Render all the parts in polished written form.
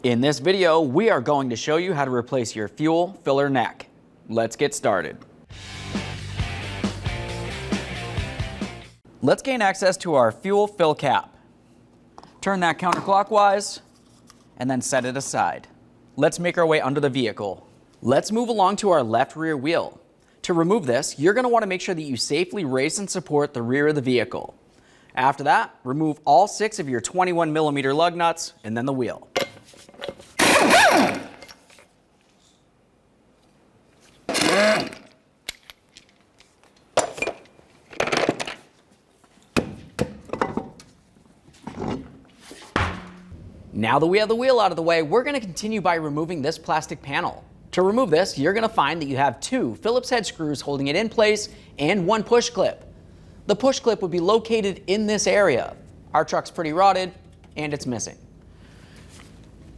In this video, we are going to show you how to replace your fuel filler neck. Let's get started. Let's gain access to our fuel fill cap. Turn that counterclockwise and then set it aside. Let's make our way under the vehicle. Let's move along to our left rear wheel. To remove this, you're going to want to make sure that you safely raise and support the rear of the vehicle. After that, remove all 6 of your 21mm lug nuts and then the wheel. Now that we have the wheel out of the way, we're going to continue by removing this plastic panel. To remove this, you're going to find that you have 2 Phillips head screws holding it in place and 1 push clip. The push clip would be located in this area. Our truck's pretty rotted and it's missing.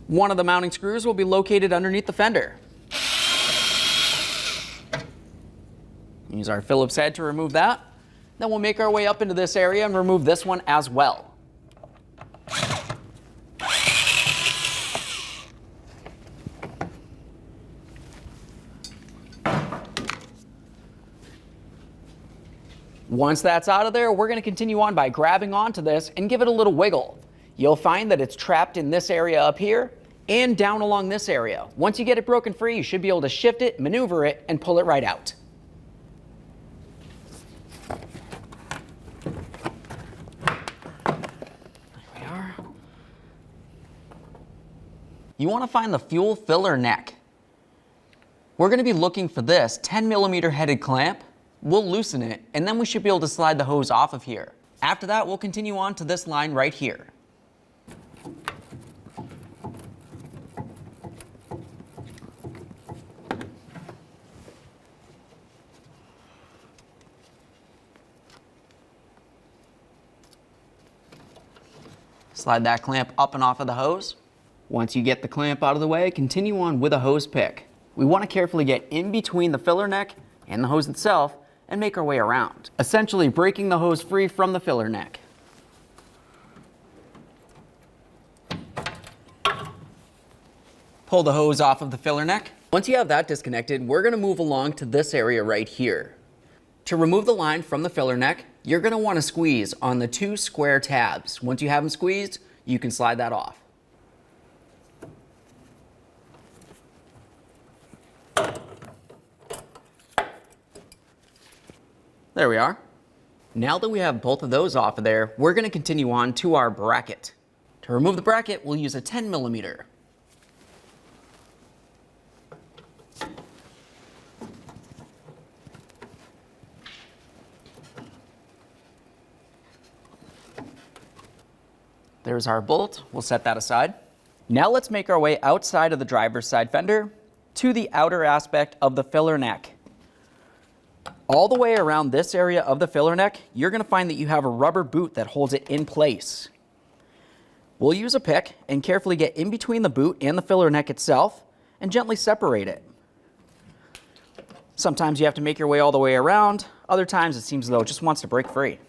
One of the mounting screws will be located underneath the fender. Use our Phillips head to remove that. Then we'll make our way up into this area and remove this one as well. Once that's out of there, we're going to continue on by grabbing onto this and give it a little wiggle. You'll find that it's trapped in this area up here and down along this area. Once you get it broken free, you should be able to shift it, maneuver it, and pull it right out. There we are. You want to find the fuel filler neck. We're going to be looking for this 10mm headed clamp. We'll loosen it, and then we should be able to slide the hose off of here. After that, we'll continue on to this line right here. Slide that clamp up and off of the hose. Once you get the clamp out of the way, continue on with a hose pick. We want to carefully get in between the filler neck and the hose itself and make our way around, essentially breaking the hose free from the filler neck. Pull the hose off of the filler neck. Once you have that disconnected, we're going to move along to this area right here. To remove the line from the filler neck, you're going to want to squeeze on the 2 square tabs. Once you have them squeezed, you can slide that off. There we are. Now that we have both of those off of there, we're going to continue on to our bracket. To remove the bracket, we'll use a 10mm. There's our bolt. We'll set that aside. Now let's make our way outside of the driver's side fender to the outer aspect of the filler neck. All the way around this area of the filler neck, you're going to find that you have a rubber boot that holds it in place. We'll use a pick and carefully get in between the boot and the filler neck itself and gently separate it. Sometimes you have to make your way all the way around. Other times it seems as though it just wants to break free.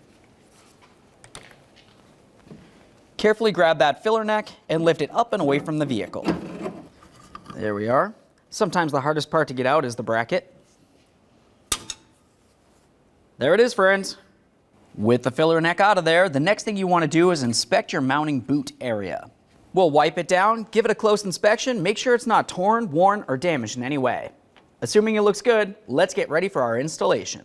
Carefully grab that filler neck and lift it up and away from the vehicle. There we are. Sometimes the hardest part to get out is the bracket. There it is, friends. With the filler neck out of there, the next thing you want to do is inspect your mounting boot area. We'll wipe it down, give it a close inspection, make sure it's not torn, worn, or damaged in any way. Assuming it looks good, let's get ready for our installation.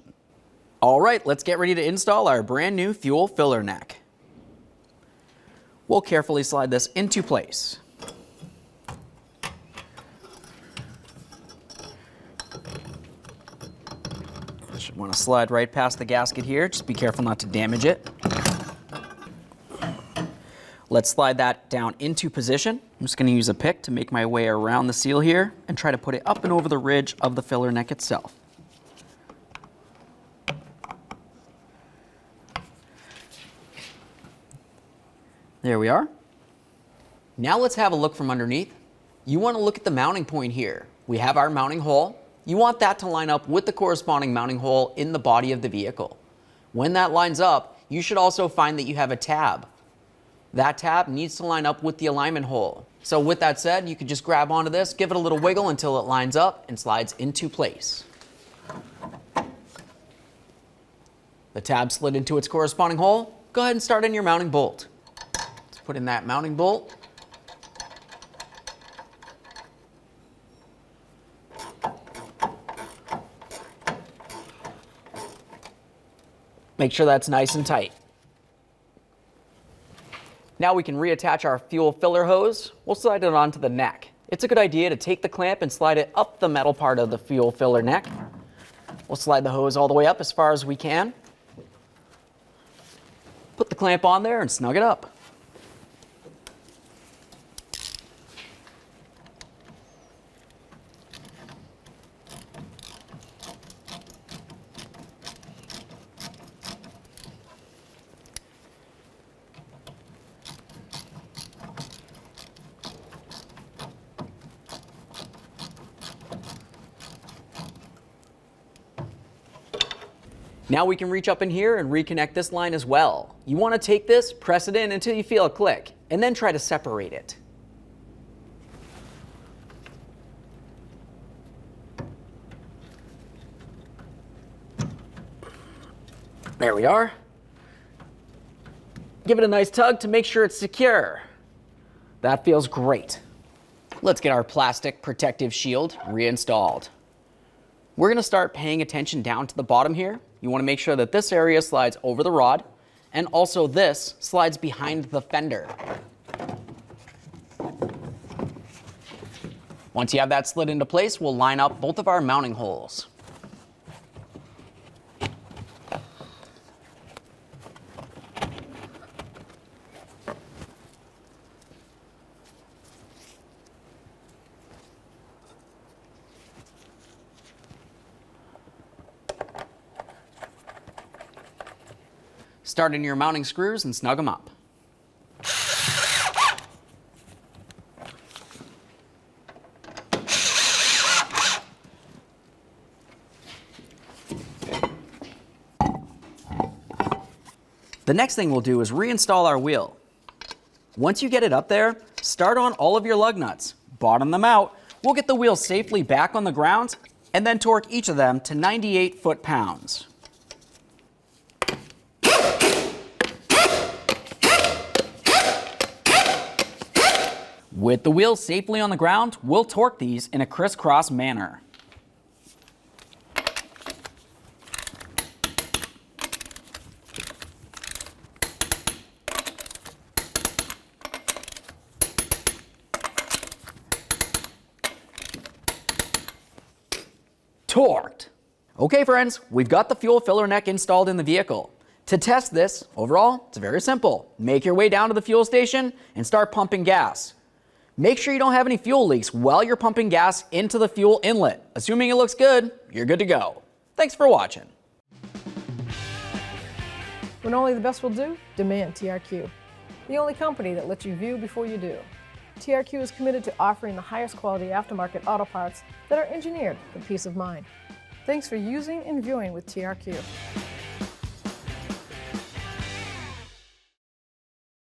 All right, let's get ready to install our brand new fuel filler neck. We'll carefully slide this into place. Should want to slide right past the gasket here. Just be careful not to damage it. Let's slide that down into position. I'm just going to use a pick to make my way around the seal here and try to put it up and over the ridge of the filler neck itself. There we are. Now let's have a look from underneath. You want to look at the mounting point here. We have our mounting hole. You want that to line up with the corresponding mounting hole in the body of the vehicle. When that lines up, you should also find that you have a tab. That tab needs to line up with the alignment hole. So with that said, you can just grab onto this, give it a little wiggle until it lines up and slides into place. The tab slid into its corresponding hole. Go ahead and start in your mounting bolt. Let's put in that mounting bolt. Make sure that's nice and tight. Now we can reattach our fuel filler hose. We'll slide it onto the neck. It's a good idea to take the clamp and slide it up the metal part of the fuel filler neck. We'll slide the hose all the way up as far as we can. Put the clamp on there and snug it up. Now we can reach up in here and reconnect this line as well. You want to take this, press it in until you feel a click, and then try to separate it. There we are. Give it a nice tug to make sure it's secure. That feels great. Let's get our plastic protective shield reinstalled. We're going to start paying attention down to the bottom here. You want to make sure that this area slides over the rod, and also this slides behind the fender. Once you have that slid into place, we'll line up both of our mounting holes. Start in your mounting screws and snug them up. The next thing we'll do is reinstall our wheel. Once you get it up there, start on all of your lug nuts, bottom them out. We'll get the wheel safely back on the ground and then torque each of them to 98 foot-pounds. With the wheels safely on the ground, we'll torque these in a crisscross manner. Torqued. Okay friends, we've got the fuel filler neck installed in the vehicle. To test this, overall, it's very simple. Make your way down to the fuel station and start pumping gas. Make sure you don't have any fuel leaks while you're pumping gas into the fuel inlet. Assuming it looks good, you're good to go. Thanks for watching. When only the best will do, demand TRQ. The only company that lets you view before you do. TRQ is committed to offering the highest quality aftermarket auto parts that are engineered for peace of mind. Thanks for using and viewing with TRQ.